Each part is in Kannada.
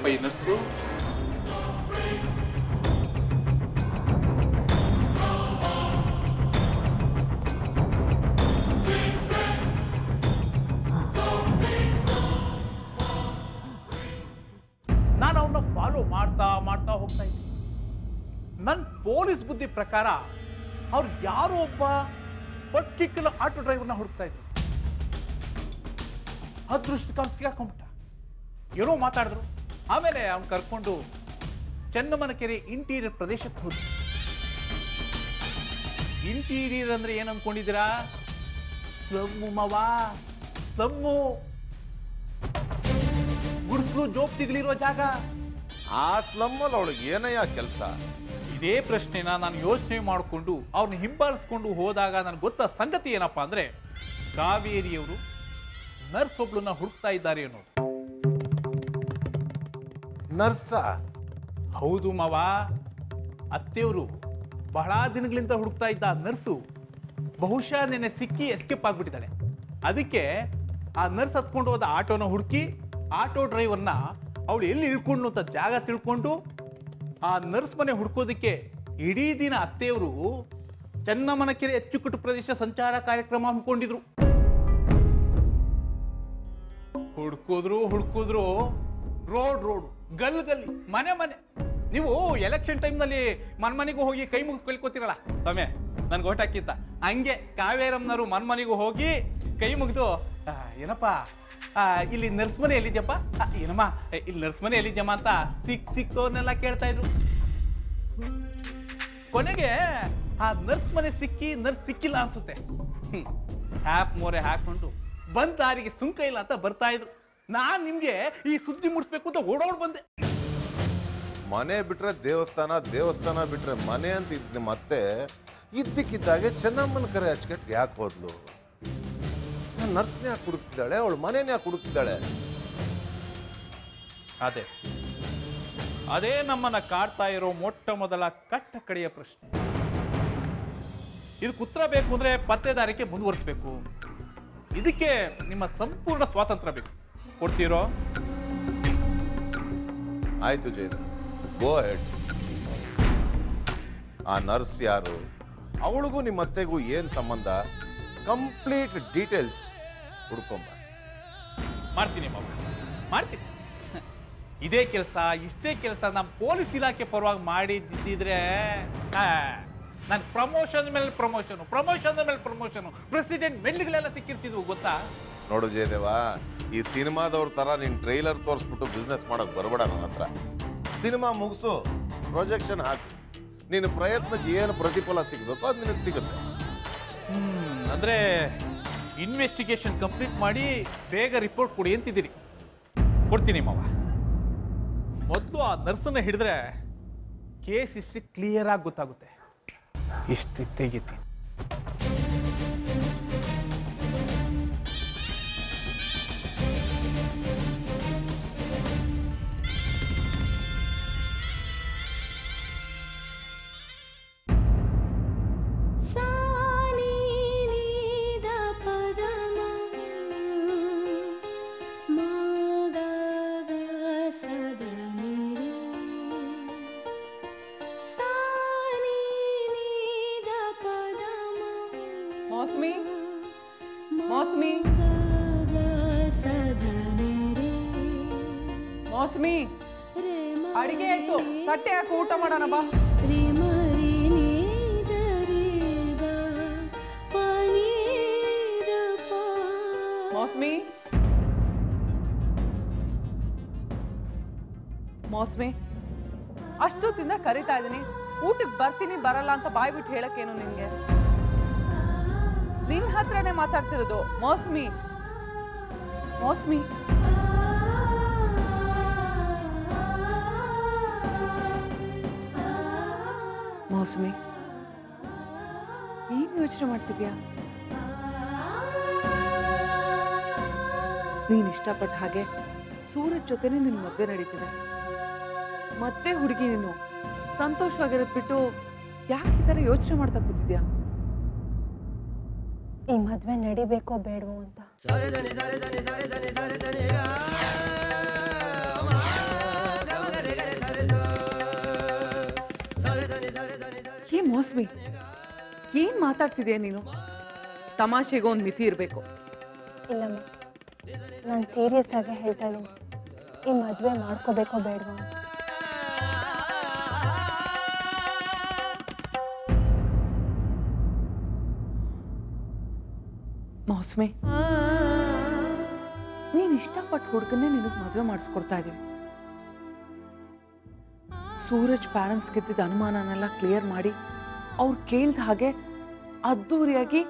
ಈ ನರ್ಸು? ನಾನು ಅವನ್ನ ಫಾಲೋ ಮಾಡ್ತಾ ಮಾಡ್ತಾ ಹೋಗ್ತಾ ಇದ್ದೆ. ನನ್ನ ಪೊಲೀಸ್ ಬುದ್ಧಿ ಪ್ರಕಾರ ಅವ್ರು ಯಾರೋ ಒಬ್ಬ ಪರ್ಟಿಕ್ಯುಲರ್ ಆಟೋ ಡ್ರೈವರ್ನ ಹುಡುಕ್ತಾ ಇದ್ರು. ಅದೃಷ್ಟಕ್ಕೆ ಸಿಗಾಕೊಂಡ್ಬಿಟ್ಟ. ಏನೋ ಮಾತಾಡಿದ್ರು. ಆಮೇಲೆ ಅವ್ನು ಕರ್ಕೊಂಡು ಚೆನ್ನಮ್ಮನಕೆರೆ ಇಂಟೀರಿಯರ್ ಪ್ರದೇಶಕ್ಕೆ ಹೋದ್ರು. ಇಂಟೀರಿಯರ್ ಅಂದ್ರೆ ಏನು ಅನ್ಕೊಂಡಿದ್ದೀರಾ? Slum ಮಾವಾ, slum. ಗುಡಿಸ್ಲು ಜೋಪ್ತಿಗಳಿರೋ ಜಾಗ. ಆ ಸ್ಲಮ್ಮಲ್ಲಿ ಅವಳಿಗೆ ಏನಯ್ಯ ಕೆಲಸ? ಇದೇ ಪ್ರಶ್ನೆನ ನಾನು ಯೋಚನೆ ಮಾಡಿಕೊಂಡು ಅವ್ರನ್ನ ಹಿಂಬಾಲಿಸ್ಕೊಂಡು ಹೋದಾಗ ನನಗೆ ಗೊತ್ತ ಸಂಗತಿ ಏನಪ್ಪಾ ಅಂದ್ರೆ, ಕಾವೇರಿಯವರು ನರ್ಸ್ ಒಬ್ಳನ್ನ ಹುಡುಕ್ತಾ ಇದ್ದಾರೆ ಅನ್ನೋದು. ನರ್ಸ? ಹೌದು ಮಾವ. ಅತ್ತೆಯವರು ಬಹಳ ದಿನಗಳಿಂದ ಹುಡುಕ್ತಾ ಇದ್ದ ನರ್ಸು ಬಹುಶಃ ನೆನ್ನೆ ಸಿಕ್ಕಿ ಎಸ್ಕೇಪ್ ಆಗ್ಬಿಟ್ಟಿದ್ದಾಳೆ. ಅದಕ್ಕೆ ಆ ನರ್ಸ್ ಹತ್ಕೊಂಡು ಹೋದ ಆಟೋನ ಹುಡುಕಿ ಆಟೋ ಡ್ರೈವರ್ನ ಅವಳು ಎಲ್ಲಿ ಇಳ್ಕೊಂಡು ಅಂತ ಜಾಗ ತಿಳ್ಕೊಂಡು ಆ ನರ್ಸ್ ಮನೆ ಹುಡ್ಕೋದಕ್ಕೆ ಇಡೀ ದಿನ ಅತ್ತೆಯವರು ಚೆನ್ನಮ್ಮನಕೆರೆ ಅಚ್ಚುಕಟ್ಟು ಪ್ರದೇಶ ಸಂಚಾರ ಕಾರ್ಯಕ್ರಮ ಹಮ್ಮಿಕೊಂಡಿದ್ರು. ಹುಡ್ಕಿದ್ರು ರೋಡ್ ಗಲ್ ಗಲ್ಲಿ ಮನೆ ಮನೆ. ನೀವು ಎಲೆಕ್ಷನ್ ಟೈಮ್ನಲ್ಲಿ ಮನ್ಮನೆಗೂ ಹೋಗಿ ಕೈ ಮುಗಿದು ಕೇಳ್ಕೊತೀರಲ್ಲ, ಸ್ವಾಮಿ ನನ್ಗೆ ಓಟ್ ಹಾಕಿತ್ತ, ಹಂಗೆ ಕಾವೇರಮ್ಮನವರು ಮನ್ಮನೆಗೂ ಹೋಗಿ ಕೈ ಮುಗಿದು ಏನಪ್ಪಾ ಇಲ್ಲಿ ನರ್ಸ್ ಮನೆ ಎಲ್ಲಿದ್ಯಪ್ಪ, ಏನಮ್ಮ ಇಲ್ಲಿ ನರ್ಸ್ ಮನೆ ಎಲ್ಲಿದ್ಯಮ್ಮ ಅಂತ ಸಿಕ್ಕೋರ್ನೆಲ್ಲ ಕೇಳ್ತಾ ಇದ್ರು. ಕೊನೆಗೆ ಆ ನರ್ಸ್ ಮನೆ ಸಿಕ್ಕಿ ನರ್ಸ್ ಸಿಕ್ಕಿಲ್ಲ ಅನ್ಸುತ್ತೆ. ಹ್ಯಾಪ್ ಮೋರೆ ಹಾಕೊಂಡು ಬಂದ ದಾರಿಗೆ ಸುಂಕ ಇಲ್ಲ ಅಂತ ಬರ್ತಾ ಇದ್ರು. ನಾನ್ ನಿಮ್ಗೆ ಈ ಸುದ್ದಿ ಮುಡಿಸ್ಬೇಕು ಅಂತ ಓಡೋಡ್ ಬಂದೆ. ಮನೆ ಬಿಟ್ರೆ ದೇವಸ್ಥಾನ, ದೇವಸ್ಥಾನ ಬಿಟ್ರೆ ಮನೆ ಅಂತ ಇದ್ದ ಮತ್ತೆ ಇದ್ದಕ್ಕಿದ್ದಾಗೆ ಚೆನ್ನಮ್ಮನ ಕರೆ ಹಚ್ಕಟ್ಟು ಯಾಕೆ ಹೋದ್ಲು? ನರ್ಸ್ನೇ ಯಾಕೆ ಹುಡುಕ್ತಿದ್ದಾಳೆ? ಅವಳು ಮನೇನ ಯಾಕೆ ಹುಡುಕ್ತಿದ್ದಾಳೆ? ಅದೇ ನಮ್ಮನ್ನ ಕಾಡ್ತಾ ಇರೋ ಮೊಟ್ಟ ಮೊದಲ ಕಟ್ಟ ಕಡೆಯ ಪ್ರಶ್ನೆ. ಇದಕ್ಕೆ ಉತ್ತರ ಬೇಕು ಅಂದ್ರೆ ಪತ್ತೆದಾರಿಕೆ ಮುಂದುವರಿಸಬೇಕು. ಇದಕ್ಕೆ ನಿಮ್ಮ ಸಂಪೂರ್ಣ ಸ್ವಾತಂತ್ರ್ಯ ಬೇಕು. ಕೊಡ್ತೀರೋ? ಆಯ್ತು ಜೈದು, ಗೋ ಹೆಡ್. ಆ ನರ್ಸ್ ಯಾರು? ಅವಳಿಗೂ ನಿಮ್ಮ ಅತ್ತೆಗೂ ಏನ್ ಸಂಬಂಧ? ಕಂಪ್ಲೀಟ್ ಡೀಟೇಲ್ಸ್ ಹುಡ್ಕೊಂಬ. ಮಾಡ್ತೀನಿ ಮಾವ, ಮಾಡ್ತೀನಿ. ಇದೇ ಕೆಲಸ, ಇಷ್ಟೇ ಕೆಲಸ ನಮ್ಮ ಪೊಲೀಸ್ ಇಲಾಖೆ ಪರವಾಗಿ ಮಾಡಿದ್ದಿದ್ರೆ ನಾನು ಪ್ರಮೋಷನ್ ಮೇಲೆ ಪ್ರಮೋಷನ್, ಪ್ರೆಸಿಡೆಂಟ್ ಮೆಂಡ್ಗಳೆಲ್ಲ ಸಿಕ್ಕಿರ್ತಿದ್ವು ಗೊತ್ತಾ? ನೋಡು ಜಯದೇವ, ಈ ಸಿನಿಮಾದವ್ರ ತರ ನೀನ್ ಟ್ರೈಲರ್ ತೋರಿಸ್ಬಿಟ್ಟು ಬಿಸ್ನೆಸ್ ಮಾಡಕ್ ಬರಬೇಡ. ನನ್ನ ಹತ್ರ ಸಿನಿಮಾ ಮುಗಿಸು, ಪ್ರೊಜೆಕ್ಷನ್ ಹಾಕು. ನಿನ್ನ ಪ್ರಯತ್ನಕ್ಕೆ ಏನು ಪ್ರತಿಫಲ ಸಿಗಬೇಕು ಅದು ನಿನಗೆ ಸಿಗುತ್ತೆ. ಅಂದ್ರೆ ಇನ್ವೆಸ್ಟಿಗೇಷನ್ ಕಂಪ್ಲೀಟ್ ಮಾಡಿ ಬೇಗ ರಿಪೋರ್ಟ್ ಕೊಡಿ ಅಂತಿದ್ದೀರಿ. ಕೊಡ್ತೀನಿ ಮಾವ. ಮೊದಲು ಆ ನರ್ಸನ್ನ ಹಿಡಿದ್ರೆ ಕೇಸ್ ಹಿಸ್ಟ್ರಿ ಕ್ಲಿಯರ್ ಆಗಿ ಗೊತ್ತಾಗುತ್ತೆ. ಇಷ್ಟು ತೆಗಿತಿ. ಮೌಸ್ಮಿ, ಅಡಿಗೆ ಆಯ್ತು, ತಟ್ಟೆ ಹಾಕಿ ಊಟ ಮಾಡೋಣ ಬಾ. ಮೌಸ್ಮಿ, ಅಷ್ಟೊತ್ತಿಂದ ಕರಿತಾ ಇದೀನಿ, ಊಟಕ್ಕೆ ಬರ್ತೀನಿ ಬರಲ್ಲ ಅಂತ ಬಾಯ್ಬಿಟ್ಟು ಹೇಳಕ್ಕೇನು ನಿನ್ಗೆ? ನಿನ್ ಹತ್ರನೇ ಮಾತಾಡ್ತಿರೋದು. ಮೌಸ್ಮಿ, ಮೌಸ್ಮಿ, ಏನ್ ಯೋಚನೆ ಮಾಡ್ತಿದ್ಯಾ? ನೀನ್ ಇಷ್ಟಪಟ್ಟ ಹಾಗೆ ಸೂರಜ್ ಜೊತೆನೆ ನಿನ್ ಮದ್ವೆ ನಡೀತಿದೆ. ಮತ್ತೆ ಹುಡುಗಿ ನೀನು ಸಂತೋಷವಾಗಿರೋದ್ ಬಿಟ್ಟು ಯಾಕೆ ಈ ತರ ಯೋಚನೆ ಮಾಡ್ತಾ ಕೂತಿದ್ಯಾ? ಈ ಮದ್ವೆ ನಡಿಬೇಕೋ ಬೇಡವೋ ಅಂತ. ಮೋಸ್ಮಿ, ಏನ್ ಮಾತಾಡ್ತಿದ್ಯಾ ನೀನು? ತಮಾಷೆಗೂ ಒಂದು ಮಿತಿ ಇರಬೇಕು. ಇಲ್ಲಮ್ಮ, ನಾನು ಸೀರಿಯಸ್ ಆಗಿ ಹೇಳ್ತಾ ಇದ್ದೀನಿ, ಈ ಮದುವೆ ಮಾಡ್ಕೋಬೇಕೋ ಬೇಡವಾ ಅಂತ. ಮೌಸ್ಮಿ, ನೀನ್ ಇಷ್ಟಪಟ್ಟು ಹುಡುಗನ್ನೇ ನಿನಗೆ ಮದುವೆ ಮಾಡಿಸ್ಕೊಡ್ತಾ ಇದೀವಿ. ಸೂರಜ್ ಪ್ಯಾರೆಂಟ್ಸ್ ಗೆದ್ದಿದ್ದ ಅನುಮಾನನೆಲ್ಲ ಕ್ಲಿಯರ್ ಮಾಡಿ ಅವ್ರು ಕೇಳ್ದ ಹಾಗೆ ಅದ್ದೂರಿಯಾಗಿ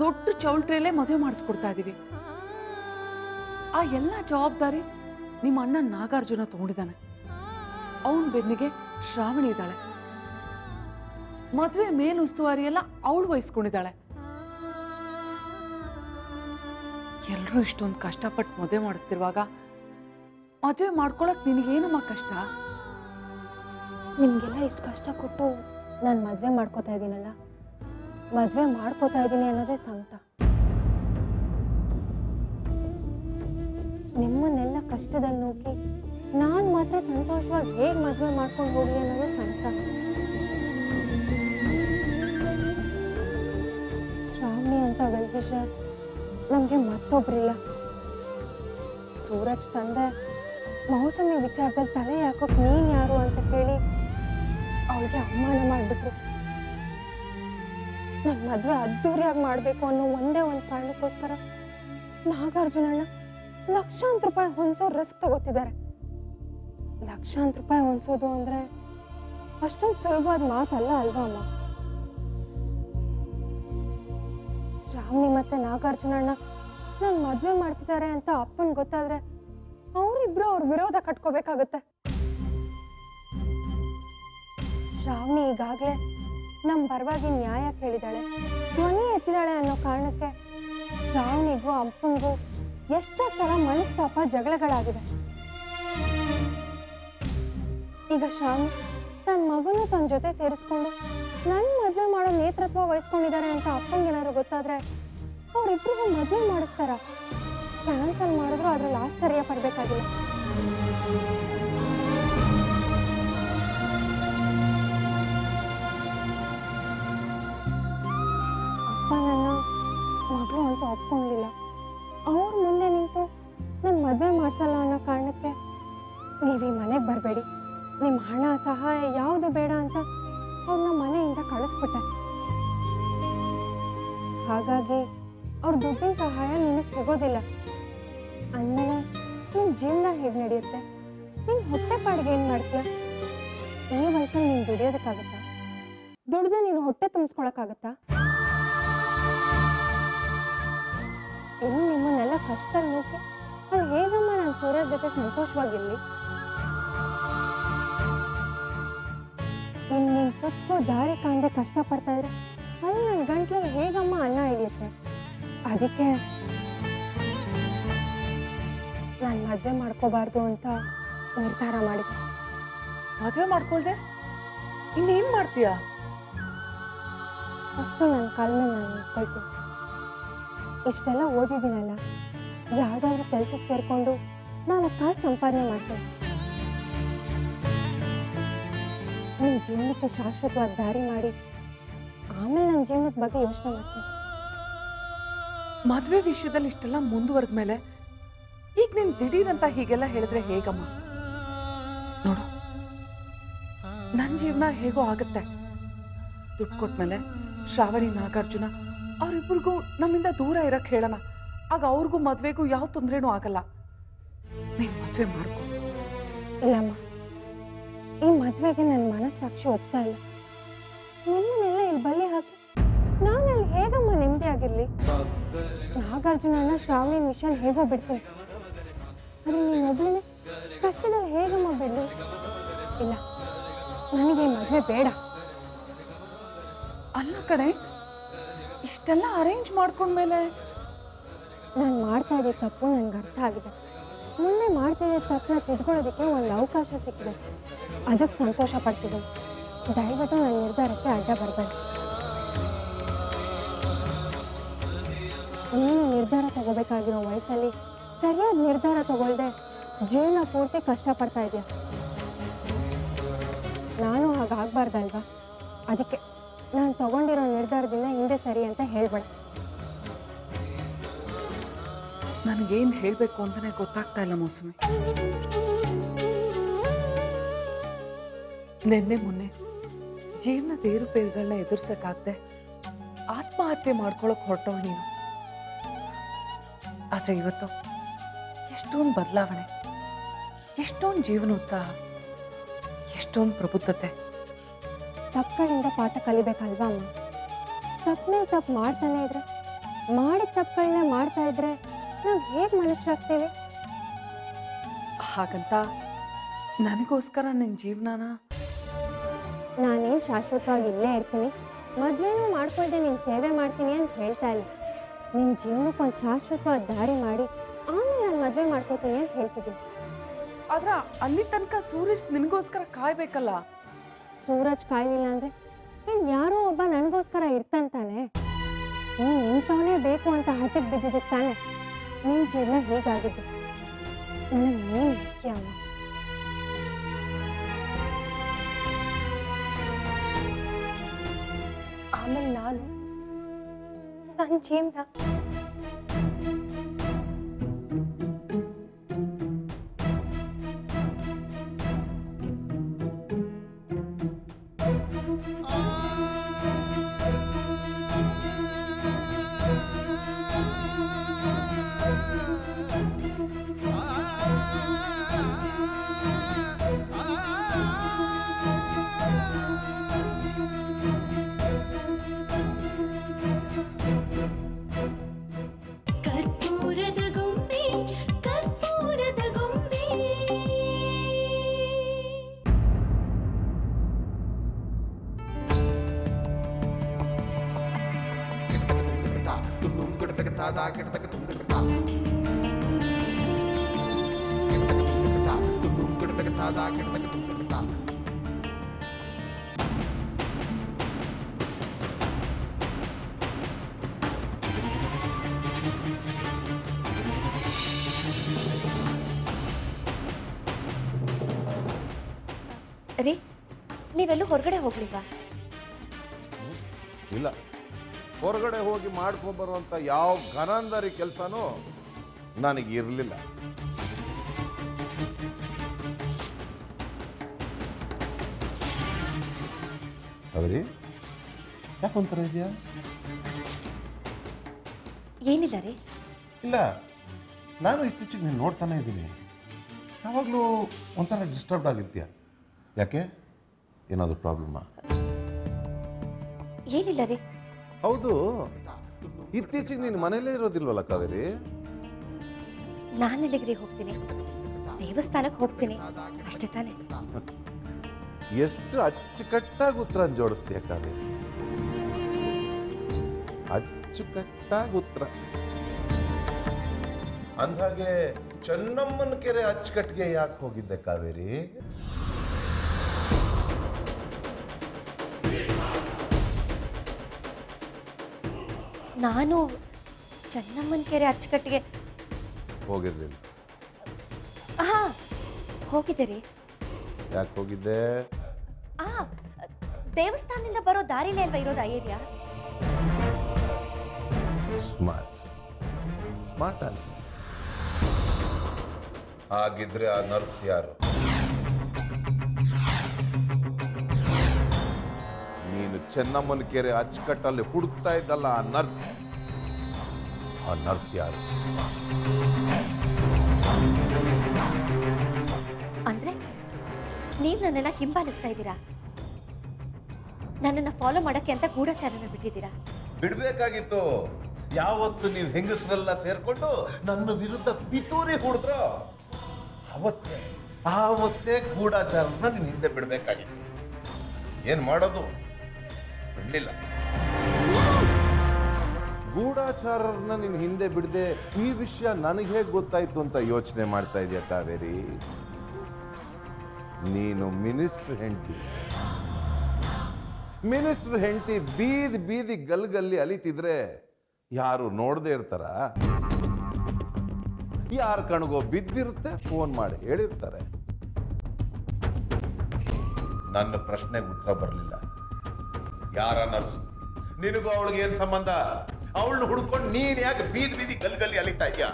ದೊಡ್ಡ ಚೌಲ್ಟ್ರಿಯಲ್ಲೇ ಮದುವೆ ಮಾಡಿಸ್ಕೊಡ್ತಾ ಇದೀವಿ. ಆ ಎಲ್ಲ ಜವಾಬ್ದಾರಿ ನಿಮ್ಮ ಅಣ್ಣ ನಾಗಾರ್ಜುನ ತಗೊಂಡಿದ್ದಾನೆ. ಅವನ ಬೆನ್ನಿಗೆ ಶ್ರಾವಣಿ ಇದ್ದಾಳೆ. ಮದುವೆ ಮೇಲುಸ್ತುವಾರಿ ಎಲ್ಲ ಅವಳು ವಹಿಸ್ಕೊಂಡಿದ್ದಾಳೆ. ಎಲ್ಲರೂ ಇಷ್ಟೊಂದು ಕಷ್ಟಪಟ್ಟು ಮದುವೆ ಮಾಡಿಸ್ತಿರುವಾಗ ಮದುವೆ ಮಾಡ್ಕೊಳಕ್ ನಿನಗೇನಮ್ಮ ಕಷ್ಟ? ನಿಮಗೆಲ್ಲ ಇಷ್ಟು ಕಷ್ಟ ಕೊಟ್ಟು ನಾನು ಮದುವೆ ಮಾಡ್ಕೋತಾ ಇದ್ದೀನಲ್ಲ, ಮದುವೆ ಮಾಡ್ಕೋತಾ ಇದ್ದೀನಿ ಅನ್ನೋದೇ ಸಂಕಟ. ನಿಮ್ಮನ್ನೆಲ್ಲ ಕಷ್ಟದಲ್ಲಿ ನೋಕಿ ನಾನು ಮಾತ್ರ ಸಂತೋಷವಾಗಿ ಹೇಗೆ ಮದುವೆ ಮಾಡ್ಕೊಂಡು ಹೋಗಿ ಅನ್ನೋದೇ ಸಂಕಟ. ಶ್ರಾವಣಿ ಅಂತ ವೆಲ್ವಿಷರ್ ನಮಗೆ ಮತ್ತೊಬ್ರಿಲ್ಲ. ಸೂರಜ್ ತಂದೆ ಮೌಸಮಿ ವಿಚಾರದಲ್ಲಿ ತಲೆ ಯಾಕೋಕ್ ನೀನ್ ಯಾರು ಅಂತ ಕೇಳಿ ಅವಳಿಗೆ ಅವಮಾನ ಮಾಡಿಬಿಟ್ರು. ನನ್ನ ಮದುವೆ ಅದ್ದೂರಿಯಾಗಿ ಮಾಡಬೇಕು ಅನ್ನೋ ಒಂದೇ ಒಂದು ಕಾರಣಕ್ಕೋಸ್ಕರ ನಾಗಾರ್ಜುನಣ್ಣ ಲಕ್ಷಾಂತರ ರೂಪಾಯಿ ಹೊಂದಿಸೋ ರಿಸ್ಕ್ ತಗೋತಿದ್ದಾರೆ. ಲಕ್ಷಾಂತರ ರೂಪಾಯಿ ಹೊಂದಿಸೋದು ಅಂದ್ರೆ ಅಷ್ಟೊಂದು ಸುಲಭವಾದ ಮಾತಲ್ಲ ಅಲ್ವಾ ಅಮ್ಮ? ಶ್ರಾವಣಿ ಮತ್ತೆ ನಾಗಾರ್ಜುನಣ್ಣ ನನ್ನ ಮದುವೆ ಮಾಡ್ತಿದ್ದಾರೆ ಅಂತ ಅಪ್ಪನ್ ಗೊತ್ತಾದ್ರೆ ಅವರಿಬ್ರು ಅವ್ರ ವಿರೋಧ ಕಟ್ಕೋಬೇಕಾಗತ್ತೆ. ಶ್ರಾವಣಿ ಈಗಾಗ್ಲೇ ನಮ್ ಪರವಾಗಿ ನ್ಯಾಯ ಕೇಳಿದಾಳೆ, ಧ್ವನಿ ಎತ್ತಿದಾಳೆ ಅನ್ನೋ ಕಾರಣಕ್ಕೆ ಶ್ರಾವಣಿಗೂ ಅಪ್ಪನಿಗೂ ಎಷ್ಟೋ ಸಲ ಮನಸ್ತಾಪ ಜಗಳಗಳಾಗಿವೆ. ಈಗ ಶ್ರಾವಣಿ ತನ್ನ ಮಗನು ತನ್ನ ಜೊತೆ ಸೇರಿಸ್ಕೊಂಡು ನನ್ನ ಮದುವೆ ಮಾಡೋ ನೇತೃತ್ವ ವಹಿಸ್ಕೊಂಡಿದ್ದಾರೆ ಅಂತ ಅಪ್ಪಂಗೇನಾದ್ರು ಗೊತ್ತಾದ್ರೆ ಅವರಿಬ್ರಿಗೂ ಮದುವೆ ಮಾಡಿಸ್ತಾರ? ಕ್ಯಾನ್ಸಲ್ ಮಾಡಿದ್ರು ಅದ್ರಲ್ಲಿ ಆಶ್ಚರ್ಯ ಪಡ್ಬೇಕಾಗಿಲ್ಲ. ಅಪ್ಪ ನನ್ನ ಮಗಳು ಅಂತ ಒಪ್ಕೊಂಡಿಲ್ಲ. ಅವ್ರ ಮುಂದೆ ನಿಂತು ನನ್ನ ಮದುವೆ ಮಾಡಿಸಲ್ಲ ಅನ್ನೋ ಕಾರಣಕ್ಕೆ ನೀವು ಈ ಮನೆಗೆ ಬರಬೇಡಿ, ನಿಮ್ಮ ಹಣ ಸಹಾಯ ಯಾವುದು ಬೇಡ ಅಂತ ಅವ್ರನ್ನ ಮನೆಯಿಂದ ಕಳಿಸ್ಬಿಟ್ಟೆ. ಹಾಗಾಗಿ ಅವ್ರ ದುಡ್ಡಿನ ಸಹಾಯ ನಿನಗೆ ಸಿಗೋದಿಲ್ಲ. ಅಂದಮೇಲೆ ನಿನ್ನ ಜೀವನ ಹೇಗೆ ನಡೆಯುತ್ತೆ? ನೀನು ಹೊಟ್ಟೆ ಪಾಡಿಗೆ ಏನು ಮಾಡ್ತೀಯ? ಈ ವಯಸ್ಸಲ್ಲಿ ನೀನು ದುಡಿಯೋದಕ್ಕಾಗತ್ತಾ? ದುಡ್ದು ನೀನು ಹೊಟ್ಟೆ ತುಂಬಿಸ್ಕೊಳಕ್ಕಾಗತ್ತಾ? ಇನ್ನು ನಿಮ್ಮನ್ನೆಲ್ಲ ಕಷ್ಟದಲ್ಲಿ ನೋಕಿ ಅಲ್ಲಿ ಹೇಗಮ್ಮ ನಾನು ಸೂರ್ಯದ ಜೊತೆ ಸಂತೋಷವಾಗಿರ್ಲಿ? ಇನ್ನು ನಿನ್ನ ತುತ್ತಕ್ಕೂ ದಾರಿ ಕಾಣದೆ ಕಷ್ಟಪಡ್ತಾ ಇದ್ರೆ ಅಲ್ಲಿ ನನ್ನ ಗಂಟ್ಲಲ್ಲಿ ಹೇಗಮ್ಮ ಅನ್ನ ಹಿಡಿಯುತ್ತೆ? ಅದಕ್ಕೆ ನಾನು ಮದುವೆ ಮಾಡ್ಕೋಬಾರ್ದು ಅಂತ ನಿರ್ಧಾರ ಮಾಡಿದೆ. ಮದುವೆ ಮಾಡ್ಕೊಳ್ದೆ ಇನ್ನೇನ್ ಮಾಡ್ತೀಯ? ಫಸ್ಟು ನನ್ನ ಕಾಲ ಮೇಲೆ ನಾನು ನಿಂತ್ಕೊಳ್ತೀನಿ. ಇಷ್ಟೆಲ್ಲ ಓದಿದ್ದೀನಲ್ಲ, ಯಾವುದಾದ್ರೂ ಕೆಲ್ಸಕ್ಕೆ ಸೇರಿಕೊಂಡು ನಾನು ಕಾಸು ಸಂಪಾದನೆ ಮಾಡ್ತೀನಿ. ನನ್ನ ಜೀವನಕ್ಕೆ ಶಾಶ್ವತವಾದ ದಾರಿ ಮಾಡಿ ಆಮೇಲೆ ನನ್ನ ಜೀವನದ ಬಗ್ಗೆ ಯೋಚನೆ ಮಾಡ್ತೀನಿ. ಮದುವೆ ವಿಷಯದಲ್ಲಿ ಇಷ್ಟೆಲ್ಲ ಮುಂದುವರೆದ ಮೇಲೆ ಈಗ ನೀನ್ ದಿಢೀರಂತ ಹೀಗೆಲ್ಲ ಹೇಳಿದ್ರೆ ಹೇಗಮ್ಮ? ನೋಡು, ನನ್ನ ಜೀವನ ಹೇಗೋ ಆಗುತ್ತೆ. ದುಡ್ಡು ಕೊಟ್ಮೇಲೆ ಶ್ರಾವಣಿ ನಾಗಾರ್ಜುನ ಅವರಿಬ್ಬರಿಗೂ ನಮ್ಮಿಂದ ದೂರ ಇರಕ್ ಹೇಳೋಣ. ಆಗ ಅವ್ರಿಗೂ ಮದ್ವೆಗೂ ಯಾವ ತೊಂದರೆನೂ ಆಗಲ್ಲ. ನೀನ್ ಮದ್ವೆ ಮಾಡ್ಕೊ. ಇಲ್ಲಮ್ಮ, ಈ ಮದುವೆಗೆ ನನ್ನ ಮನಸ್ಸಾಕ್ಷಿ ಒಪ್ತಾ ಇಲ್ಲ. ನಿಮ್ಮನ್ನೆಲ್ಲ ಇಲ್ಲಿ ಬಲಿ ಹಾಕಿ ನಾನಲ್ಲಿ ಹೇಗಮ್ಮ ನೆಮ್ಮದಿಯಾಗಿರ್ಲಿ? ನಾಗಾರ್ಜುನನ ಶ್ರಾವಣಿ ವಿಷಯ ಹೇಗೋ ಬಿಡ್ತೀನಿ, ಆದರೆ ನೀನು ಒಬ್ಬಳೇ ಕಷ್ಟದಲ್ಲಿ ಹೇಗಮ್ಮ ಬಿಡ್ಲಿ? ಇಲ್ಲ, ನನಗೆ ಮದುವೆ ಬೇಡ. ಅಲ್ಲ ಕಣೆ, ಇಷ್ಟೆಲ್ಲ ಅರೇಂಜ್ ಮಾಡ್ಕೊಂಡ್ಮೇಲೆ ನಾನು ಮಾಡ್ತಾ ಇದ್ದ ತಪ್ಪು ನನಗೆ ಅರ್ಥ ಆಗಿದೆ. ಮುಂದೆ ಮಾಡ್ತಿದ್ದ ತಪ್ಪನ್ನ ತಿದ್ಕೊಳ್ಳೋದಕ್ಕೆ ಒಂದು ಅವಕಾಶ ಸಿಕ್ಕಿದೆ. ಅದಕ್ಕೆ ಸಂತೋಷ ಪಡ್ತಿದ್ದೀನಿ. ದಯವಿಟ್ಟು ನನ್ನ ನಿರ್ಧಾರಕ್ಕೆ ಅಡ್ಡ ಬರಬೇಡಿ. ನೀನು ನಿರ್ಧಾರ ತಗೋಬೇಕಾಗಿರೋ ವಯಸ್ಸಲ್ಲಿ ಸರಿಯಾದ ನಿರ್ಧಾರ ತಗೊಳ್ದೆ ಜೀವನ ಪೂರ್ತಿ ಕಷ್ಟಪಡ್ತಾ ಇದೆಯಾ? ನಾನು ಹಾಗಾಗಬಾರ್ದಲ್ವಾ? ಅದಕ್ಕೆ ನಾನು ತಗೊಂಡಿರೋ ನಿರ್ಧಾರದಿಂದ ಹಿಂದೆ ಸರಿ ಅಂತ ಹೇಳ್ಬೇಡ. ನನಗೇನು ಹೇಳಬೇಕು ಅಂತಲೇ ಗೊತ್ತಾಗ್ತಾ ಇಲ್ಲ ಮೌಸುಮಿ. ನಿನ್ನೆ ಮೊನ್ನೆ ಜೀವನದ ಏರುಪೇರುಗಳನ್ನ ಎದುರ್ಸಕ್ಕಾಗದೆ ಆತ್ಮಹತ್ಯೆ ಮಾಡ್ಕೊಳಕ್ ಹೊರಟವಳು ನೀನು. ಆದರೆ ಇವತ್ತು ಎಷ್ಟೊಂದು ಬದಲಾವಣೆ, ಎಷ್ಟೊಂದು ಜೀವನೋತ್ಸಾಹ, ಎಷ್ಟೊಂದು ಪ್ರಬುದ್ಧತೆ. ತಪ್ಪುಗಳಿಂದ ಪಾಠ ಕಲಿಬೇಕಲ್ವಾ ಅಮ್ಮ? ತಪ್ಪು ಮೇಲೆ ತಪ್ಪು ಮಾಡ್ತಾನೆ ಇದ್ರೆ, ಮಾಡಿದ ತಪ್ಪುಗಳನ್ನ ಮಾಡ್ತಾ ಇದ್ರೆ ನಾವು ಹೇಗೆ ಮನುಷ್ಯರಾಗ್ತೀವಿ? ಹಾಗಂತ ನನಗೋಸ್ಕರ ನಿನ್ನ ಜೀವನನ ನಾನೇನು ಶಾಶ್ವತವಾಗಿ ಇಲ್ಲೇ ಇರ್ತೀನಿ, ಮದುವೆನೂ ಮಾಡ್ಕೊಳ್ದೆ ನಿನ್ನ ಸೇವೆ ಮಾಡ್ತೀನಿ ಅಂತ ಹೇಳ್ತಾ ಇಲ್ಲ. ನಿನ್ನ ಜೀವನಕ್ಕೊಂದು ಶಾಶ್ವತವಾದ ದಾರಿ ಮಾಡಿ ಆಮೇಲೆ ನಾನು ಮದುವೆ ಮಾಡ್ಕೋತೀನಿ ಅಂತ ಹೇಳ್ತಿದ್ದೀನಿ. ಆದ್ರೆ ಅಲ್ಲಿ ತನಕ ಸೂರಜ್ ನಿನಗೋಸ್ಕರ ಕಾಯ್ಬೇಕಲ್ಲ. ಸೂರಜ್ ಕಾಯ್ಲಿಲ್ಲ ಅಂದ್ರೆ ಇನ್ನು ಯಾರೋ ಒಬ್ಬ ನನಗೋಸ್ಕರ ಇರ್ತಾನೆ. ನೀನು ನಿಂತವನೇ ಬೇಕು ಅಂತ ಹಠಕ್ಕೆ ಬಿದ್ದಿದ್ದಕ್ಕೆ ತಾನೆ ನಿನ್ನ ಜೀವನ ಹೀಗಾಗಿದ್ದು. ನನಗೆ ನೀನು ಮುಖ್ಯ ಅಲ್ಲ. ಆಮೇಲೆ ನಾನು ನನ್ನ ಜೀವನ ರೀ, ನೀವೆಲ್ಲೂ ಹೊರಗಡೆ ಹೋಗ್ಲಿಲ್ವಾ? ಇಲ್ಲ, ಹೊರಗಡೆ ಹೋಗಿ ಮಾಡ್ಕೊಂಬರುವಂಥ ಯಾವ ಘನಾಂಧಾರಿ ಕೆಲಸನೂ ನನಗೆ ಇರಲಿಲ್ಲ. ಅವರಿ ಯಾಕೊಂಥರ ಇದೆಯಾ? ಏನಿಲ್ಲ ರೀ. ಇಲ್ಲ, ನಾನು ಇತ್ತೀಚೆಗೆ ನೀನು ನೋಡ್ತಾನೆ ಇದ್ದೀನಿ. ಯಾವಾಗಲೂ ಒಂಥರ ಡಿಸ್ಟರ್ಬ್ಡ್ ಆಗಿರ್ತೀಯ. ಯಾಕೆ? ಏನಾದರೂ ಪ್ರಾಬ್ಲಮ್ಮಾ? ಏನಿಲ್ಲ ರೀ. ಹೌದು, ಇತ್ತೀಚೆಗೆ ನೀನು ಮನೇಲೇ ಇರೋದಿಲ್ವಲ್ಲ ಕಾವೇರಿ? ನಾನೆಲ್ಲಿಗ್ರಿ ಹೋಗ್ತೀನಿ? ದೇವಸ್ಥಾನಕ್ಕೆ ಹೋಗ್ತೀನಿ ಅಷ್ಟೇ ತಾನೆ. ಎಷ್ಟು ಅಚ್ಚುಕಟ್ಟಾಗಿ ಉತ್ತರ ಜೋಡಿಸ್ತೀಯ ಕಾವೇರಿ, ಅಚ್ಚುಕಟ್ಟಾಗಿ ಉತ್ತರ. ಅಂದಾಗೆ ಚೆನ್ನಮ್ಮನ ಕೆರೆ ಅಚ್ಚುಕಟ್ಟಿಗೆ ಯಾಕೆ ಹೋಗಿದ್ದೆ ಕಾವೇರಿ? ನಾನು ಚೆನ್ನಮ್ಮನ ಕೆರೆ ಅಚ್ಚುಕಟ್ಟಿಗೆ ಹೋಗಿರ್ಲಿಲ್ಲ. ಹಾ, ಹೋಗಿದ್ದೆ ರೀ. ಯಾಕೆ ಹೋಗಿದ್ದೆ? ದೇವಸ್ಥಾನದಿಂದ ಬರೋ ದಾರಿಲೇ ಅಲ್ವಾ ಇರೋದು ಆ ಏರಿಯಾ? Smart smart answer. ಹಾಗಿದ್ರೆ ಆ ನರ್ಸ್ ಯಾರು? ನೀನು ಚೆನ್ನಮ್ಮನ ಕೆರೆ ಅಚ್ಚುಕಟ್ಟಲ್ಲಿ ಹುಡುಕ್ತಾ ಇದ್ದಲ್ಲ ಆ ನರ್ಸ್ ಯಾರು? ಅಂದ್ರೆ ನೀವು ನನ್ನೆಲ್ಲ ಹಿಂಬಾಲಿಸ್ತಾ ಇದ್ದೀರಾ? ನನ್ನನ್ನು ಫಾಲೋ ಮಾಡಕ್ಕೆ ಅಂತ ಗೂಢಚಾರನ ಬಿಟ್ಟಿದ್ದೀರಾ? ಬಿಡ್ಬೇಕಾಗಿತ್ತು. ಯಾವತ್ತು ನೀವು ಹೆಂಗಸರೆಲ್ಲ ಸೇರ್ಕೊಂಡು ನನ್ನ ವಿರುದ್ಧ ಪಿತೂರಿ ಹೊಡೆದ್ರ ಆವತ್ತೇ ಗೂಢಾಚಾರನ ನಿನ್ನ ಹಿಂದೆ ಬಿಡ್ಬೇಕಾಗಿತ್ತು. ಏನ್ ಮಾಡೋದು? ಬಿಡ್ಲಿಲ್ಲ. ಗೂಢಾಚಾರರನ್ನ ನಿನ್ನ ಹಿಂದೆ ಬಿಡದೆ ಈ ವಿಷಯ ನನಗೆ ಹೇಗೆ ಗೊತ್ತಾಯ್ತು ಅಂತ ಯೋಚನೆ ಮಾಡ್ತಾ ಇದೆಯಾ ಕಾವೇರಿ? ನೀನು ಮಿನಿಸ್ಟರ್ ಹೆಂಡತಿ ಬೀದಿ ಗಲ್ಗಲ್ಲಿ ಅಲಿತಿದ್ರೆ ಯಾರು ನೋಡದೆ ಇರ್ತಾರ? ಯಾರ ಕಣ್ಗೋ ಬಿದ್ದಿರುತ್ತೆ, ಫೋನ್ ಮಾಡಿ ಹೇಳಿರ್ತಾರೆ. ನನ್ನ ಪ್ರಶ್ನೆಗೆ ಉತ್ತರ ಬರಲಿಲ್ಲ. ಯಾರ ನರ್ಸ್? ನಿನಗೂ ಅವಳಿಗೆ ಏನ್ ಸಂಬಂಧ? ಅವಳನ್ನ ಹುಡ್ಕೊಂಡು ನೀನ್ ಯಾಕೆ ಬೀದಿ ಬೀದಿ ಗಲ್ಲಿ ಅಲಿತಾ ಇದ್ಯಾ?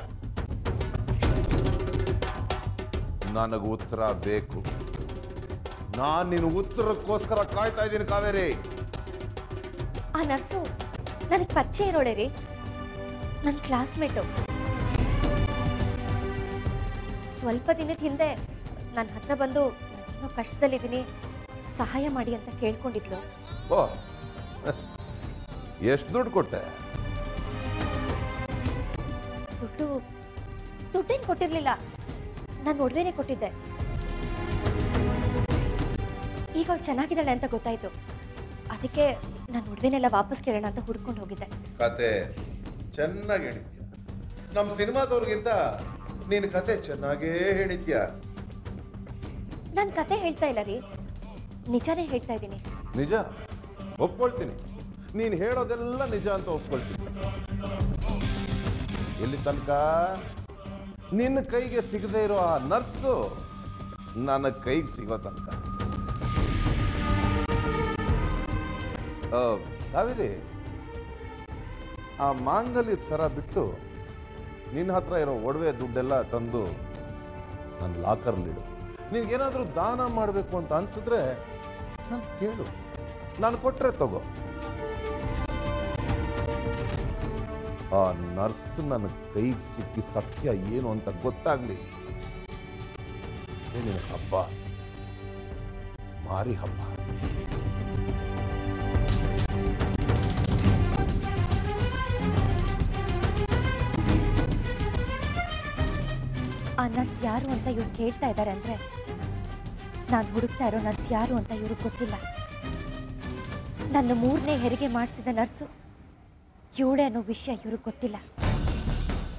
ನನಗೆ ಉತ್ತರ ಬೇಕು. ನಾನ್ ನಿನ್ನ ಉತ್ತರಕ್ಕೋಸ್ಕರ ಕಾಯ್ತಾ ಇದ್ದೀನಿ ಕಾವೇರಿ. ಆ ನರ್ಸು ನನಗೆ ಪರಿಚಯ ಇರೋಳೆ ರೀ, ನನ್ನ ಕ್ಲಾಸ್ಮೇಟು. ಸ್ವಲ್ಪ ದಿನದ ಹಿಂದೆ ನನ್ನ ಹತ್ರ ಬಂದು ನಾನು ಕಷ್ಟದಲ್ಲಿದ್ದೀನಿ, ಸಹಾಯ ಮಾಡಿ ಅಂತ ಕೇಳ್ಕೊಂಡಿದ್ಲು. ಓ, ಎಷ್ಟು ದುಡ್ಡು ಕೊಟ್ಟೆ? ದುಡ್ಡೇನು ಕೊಟ್ಟಿರ್ಲಿಲ್ಲ, ನಾನು ಒಡವೆನೇ ಕೊಟ್ಟಿದ್ದೆ. ಈಗ ಅವಳು ಚೆನ್ನಾಗಿದ್ದಾಳೆ ಅಂತ ಗೊತ್ತಾಯ್ತು, ಅದಕ್ಕೆ ನಾನು ಒಡವೆನೆಲ್ಲ ವಾಪಸ್ ಕೇಳೋಣ ಅಂತ ಹುಡ್ಕೊಂಡು ಹೋಗಿದ್ದೆ. ಕತೆ ಚೆನ್ನಾಗಿ ಹೇಳಿದ್ಯಾ. ನಮ್ಮ ಸಿನಿಮಾದವ್ರಿಗಿಂತ ನಿನ್ನ ಕತೆ ಚೆನ್ನಾಗೇ ಹೇಳಿದ್ಯಾ. ನಾನು ಕತೆ ಹೇಳ್ತಾ ಇಲ್ಲ ರೀ, ನಿಜಾನೇ ಹೇಳ್ತಾ ಇದ್ದೀನಿ. ನಿಜ ಒಪ್ಕೊಳ್ತೀನಿ, ನೀನು ಹೇಳೋದೆಲ್ಲ ನಿಜ ಅಂತ ಒಪ್ಕೊಳ್ತೀನಿ. ಎಲ್ಲಿ ತನಕ ನಿನ್ನ ಕೈಗೆ ಸಿಗದೆ ಇರೋ ಆ ನರ್ಸು ನನ್ನ ಕೈಗೆ ಸಿಗೋ ತನಕ. ಕಾವೇರಿ, ಆ ಮಾಂಗಲ್ಯದ ಸರ ಬಿಟ್ಟು ನಿನ್ನ ಹತ್ರ ಇರೋ ಒಡವೆ ದುಡ್ಡೆಲ್ಲ ತಂದು ನನ್ನ ಲಾಕರ್ಲಿಡು. ನಿನ್ಗೇನಾದ್ರೂ ದಾನ ಮಾಡಬೇಕು ಅಂತ ಅನ್ಸಿದ್ರೆ ನಾನು ಕೇಳು, ನಾನು ಕೊಟ್ರೆ ತಗೋ. ಆ ನರ್ಸ್ ನನ್ನ ಕೈಗೆ ಸಿಕ್ಕಿ ಸತ್ಯ ಏನು ಅಂತ ಗೊತ್ತಾಗ್ಲಿ. ನಿನ್ನ ಹಬ್ಬ ಮಾರಿ ಹಬ್ಬ. ಆ ನರ್ಸ್ ಯಾರು ಅಂತ ಇವ್ರು ಕೇಳ್ತಾ ಇದ್ದಾರೆ ಅಂದ್ರೆ, ನಾನು ಹುಡುಕ್ತಾ ಇರೋ ನರ್ಸ್ ಯಾರು ಅಂತ ಇವ್ರಿಗೆ ಗೊತ್ತಿಲ್ಲ. ನನ್ನ 3ನೇ ಹೆರಿಗೆ ಮಾಡಿಸಿದ ನರ್ಸು ಇವಳೆ ಅನ್ನೋ ವಿಷಯ ಇವ್ರಿಗೆ ಗೊತ್ತಿಲ್ಲ.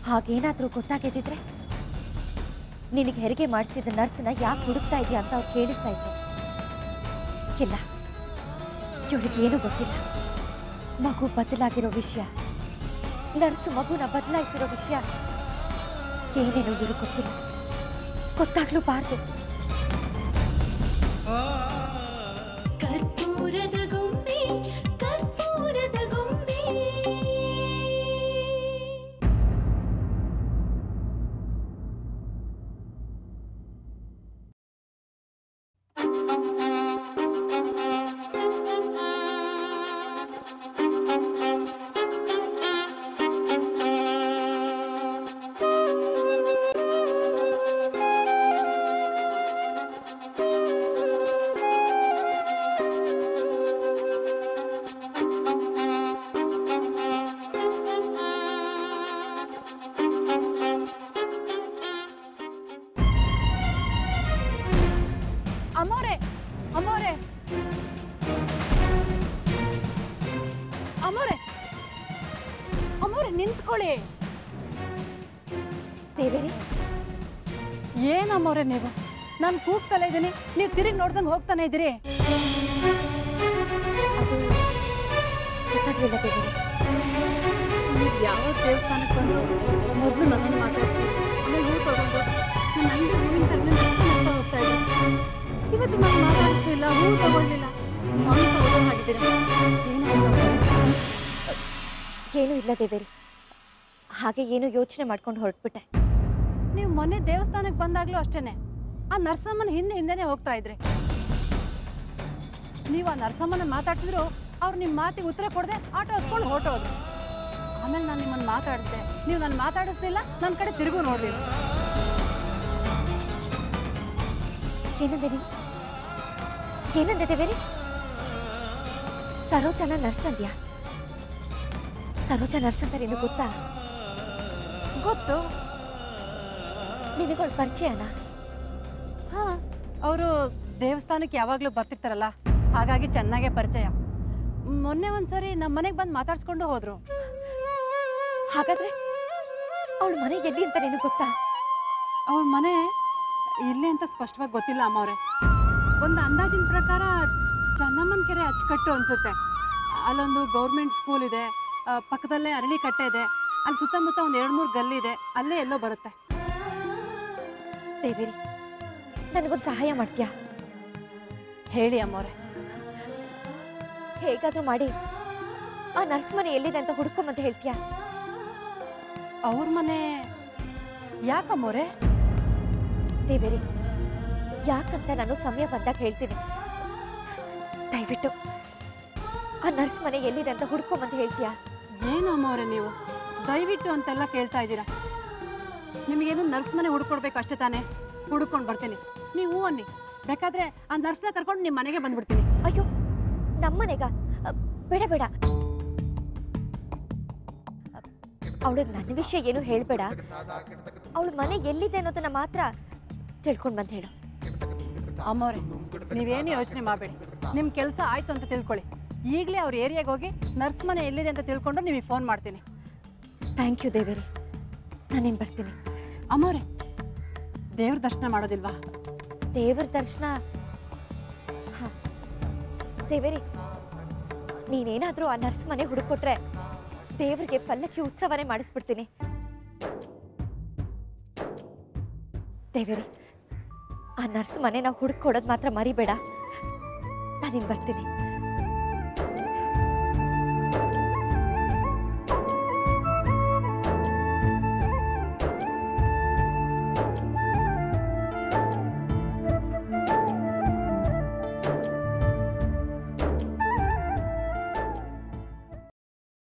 ಹಾಗೇನಾದ್ರೂ ಗೊತ್ತಾಗಿದ್ದಿದ್ರೆ ನಿನಗೆ ಹೆರಿಗೆ ಮಾಡಿಸಿದ ನರ್ಸ್ನ ಯಾಕೆ ಹುಡುಕ್ತಾ ಇದೆಯಾ ಅಂತ ಅವ್ರು ಕೇಳಿಸ್ತಾ ಇದ್ರು. ಇಲ್ಲ, ಇವಳಿಗೇನು ಗೊತ್ತಿಲ್ಲ. ಮಗು ಬದಲಾಗಿರೋ ವಿಷಯ, ನರ್ಸು ಮಗುನ ಬದಲಾಯಿಸಿರೋ ವಿಷಯ ಏನೇನೋ ಇವ್ರಿಗೆ ಗೊತ್ತಿಲ್ಲ, ಗೊತ್ತಾಗ್ಲೂ ಬಾರ್ದು. ಕರ್ಪೂರದ ಗೊಂಬೆ, ಕರ್ಪೂರದ ಗೊಂಬೆ. ಅಮ್ಮೋರೆ, ಅಮ್ಮೋರೆ, ಅಮ್ಮೋರೆ, ಅಮ್ಮೋರೆ ನಿಂತ್ಕೊಳ್ಳಿ. ದೇವೇರಿ, ಏನಮ್ಮೋರೆ ನೀವು? ನಾನು ಕೂಗ್ತಲೇ ಇದ್ದೀನಿ, ನೀವು ತಿರುಗಿ ನೋಡ್ದಂಗೆ ಹೋಗ್ತಾನೆ ಇದ್ದೀರಿ. ಅದು ಗೊತ್ತಾಗ್ಲಿಲ್ಲ ದೇವೇರಿ. ನೀವು ಯಾವ ದೇವಸ್ಥಾನಕ್ಕೆ ಬಂದು ಮೊದಲು ನನ್ನನ್ನು ಮಾತಾಡಿಸಿ ಆಮೇಲೆ ಹೂ ತಗೊಂಡು ನನ್ನ ಹೂವಿನ ತರಗತಿ ಹೋಗ್ತಾ ಇದ್ದೀನಿ. ಇವತ್ತು ನಾನು ಮಾತಾಡಿಸ್ಲಿಲ್ಲ, ಹೂ ತಗೊಳ್ಳಿಲ್ಲ, ಮಣ್ಣು ತಗೊಳ್ಳೋ ಹಾಗಿದ್ದೀರ. ಏನೂ ಇಲ್ಲ ದೇವೇರಿ, ಹಾಗೆ ಏನು ಯೋಚನೆ ಮಾಡ್ಕೊಂಡು ಹೊರಟ್ಬಿಟ್ಟೆ. ನೀವು ಮೊನ್ನೆ ದೇವಸ್ಥಾನಕ್ಕೆ ಬಂದಾಗ್ಲೂ ಅಷ್ಟೇನೆ ಆ ನರ್ಸಮ್ಮನ ಹಿಂದೆನೆ ಹೋಗ್ತಾ ಇದ್ರಿ. ನೀವು ಆ ನರ್ಸಮ್ಮನ ಮಾತಾಡ್ಸಿದ್ರು ಅವ್ರು ನಿಮ್ಮ ಮಾತಿಗೆ ಉತ್ತರ ಕೊಡದೆ ಆಟೋ ಹತ್ಕೊಂಡು ಹೊರಟೋದ್ರು. ಆಮೇಲೆ ನಾನು ನಿಮ್ಮನ್ನು ಮಾತಾಡಿಸ್ದೆ, ನೀವು ನನ್ನ ಮಾತಾಡಿಸ್ಲಿಲ್ಲ, ನನ್ನ ಕಡೆ ತಿರುಗು ನೋಡ್ಲಿಲ್ಲ. ಏನಂದೆ ನೀವು? ಏನಂದೆ ದೇವೇರಿ? ಸರೋಜನ ನರ್ಸ್ ಅಂದ್ಯಾ? ಸರೋಜ ನರ್ಸ್ ಅಂತ ನಿನಗೆ ಗೊತ್ತಾ? ಗೊತ್ತು. ನಿನಗಳು ಪರಿಚಯನಾ? ಹಾ, ಅವರು ದೇವಸ್ಥಾನಕ್ಕೆ ಯಾವಾಗಲೂ ಬರ್ತಿರ್ತಾರಲ್ಲ, ಹಾಗಾಗಿ ಚೆನ್ನಾಗೇ ಪರಿಚಯ. ಮೊನ್ನೆ ಒಂದ್ಸರಿ ನಮ್ಮ ಮನೆಗೆ ಬಂದು ಮಾತಾಡ್ಸ್ಕೊಂಡು ಹೋದ್ರು. ಹಾಗಾದ್ರೆ ಅವಳ ಮನೆ ಎಲ್ಲಿ ಅಂತ ನಿನಗೆ ಗೊತ್ತಾ? ಅವಳ ಮನೆ ಇಲ್ಲೇ ಅಂತ ಸ್ಪಷ್ಟವಾಗಿ ಗೊತ್ತಿಲ್ಲ ಅಮ್ಮವ್ರೆ. ಒಂದು ಅಂದಾಜಿನ ಪ್ರಕಾರ ಚೆನ್ನಮ್ಮನ ಕೆರೆ ಅಚ್ಚುಕಟ್ಟು ಅನ್ಸುತ್ತೆ. ಅಲ್ಲೊಂದು ಗೌರ್ಮೆಂಟ್ ಸ್ಕೂಲ್ ಇದೆ, ಪಕ್ಕದಲ್ಲೇ ಅರಳಿ ಕಟ್ಟೆ ಇದೆ, ಅಲ್ಲಿ ಸುತ್ತಮುತ್ತ ಒಂದು 2-3 ಗಲ್ಲಿ ಇದೆ, ಅಲ್ಲೇ ಎಲ್ಲೋ ಬರುತ್ತೆ. ದೇವೇರಿ, ನನಗೊಂದು ಸಹಾಯ ಮಾಡ್ತೀಯಾ? ಹೇಳಿ ಅಮ್ಮವ್ರೆ. ಹೇಗಾದ್ರೂ ಮಾಡಿ ಆ ನರ್ಸ್ ಮನೆ ಎಲ್ಲಿದೆ ಅಂತ ಹುಡ್ಕೊಂಬಂತ ಹೇಳ್ತೀಯಾ? ಅವ್ರ ಮನೆ ಯಾಕಮ್ಮವ್ರೆ? ದೇವೇರಿ, ಯಾಕಂತ ನಾನು ಸಮಯ ಬಂದಾಗ ಹೇಳ್ತೀನಿ. ದಯವಿಟ್ಟು ಆ ನರ್ಸ್ ಮನೆ ಎಲ್ಲಿದೆ ಅಂತ ಹುಡ್ಕೊಂಬಂತ ಹೇಳ್ತೀಯಾ? ಏನು ಅಮ್ಮವ್ರೆ ನೀವು ದಯವಿಟ್ಟು ಅಂತೆಲ್ಲ ಕೇಳ್ತಾ ಇದ್ದೀರಾ? ನಿಮಗೇನು ನರ್ಸ್ ಮನೆ ಹುಡ್ಕೊಡ್ಬೇಕು ಅಷ್ಟೇ ತಾನೇ? ಹುಡ್ಕೊಂಡು ಬರ್ತೀನಿ, ನೀವು ಅನ್ನಿ. ಬೇಕಾದ್ರೆ ಆ ನರ್ಸ್ನ ಕರ್ಕೊಂಡು ನಿಮ್ಮ ಮನೆಗೆ ಬಂದ್ಬಿಡ್ತೀನಿ. ಅಯ್ಯೋ, ನಮ್ಮನೆಗ? ಬೇಡ ಬೇಡ, ಅವಳಿಗೆ ನನ್ನ ವಿಷಯ ಏನು ಹೇಳ್ಬೇಡ. ಅವಳ ಮನೆ ಎಲ್ಲಿದೆ ಅನ್ನೋದನ್ನ ಮಾತ್ರ ತಿಳ್ಕೊಂಡು ಬಂದು ಹೇಳು. ಅಮ್ಮವ್ರೆ, ನೀವೇನು ಯೋಚನೆ ಮಾಡಬೇಡಿ. ನಿಮ್ಮ ಕೆಲಸ ಆಯ್ತು ಅಂತ ತಿಳ್ಕೊಳ್ಳಿ. ಈಗಲೇ ಅವ್ರ ಏರಿಯಾಗೆ ಹೋಗಿ ನರ್ಸ್ ಮನೆ ಎಲ್ಲಿದೆ ಅಂತ ತಿಳ್ಕೊಂಡು ನಿಮಗೆ ಫೋನ್ ಮಾಡ್ತೀನಿ. ಥ್ಯಾಂಕ್ ಯು ದೇವೇರಿ, ನಾನೇನು ಬರ್ತೀನಿ. ಅಮ್ಮವ್ರೆ, ದೇವ್ರ ದರ್ಶನ ಮಾಡೋದಿಲ್ವಾ? ದೇವ್ರ ದರ್ಶನ? ಹಾಂ ದೇವೇರಿ, ನೀನೇನಾದರೂ ಆ ನರ್ಸ್ ಮನೆ ಹುಡುಕೊಟ್ರೆ ದೇವ್ರಿಗೆ ಪಲ್ಲಕ್ಕಿ ಉತ್ಸವನೇ ಮಾಡಿಸ್ಬಿಡ್ತೀನಿ. ದೇವೇರಿ, ಆ ನರ್ಸ್ ಮನೆ ನಾವು ಹುಡುಕೊಡೋದು ಮಾತ್ರ ಮರಿಬೇಡ. ನಾನಿನ್ ಬರ್ತೀನಿ.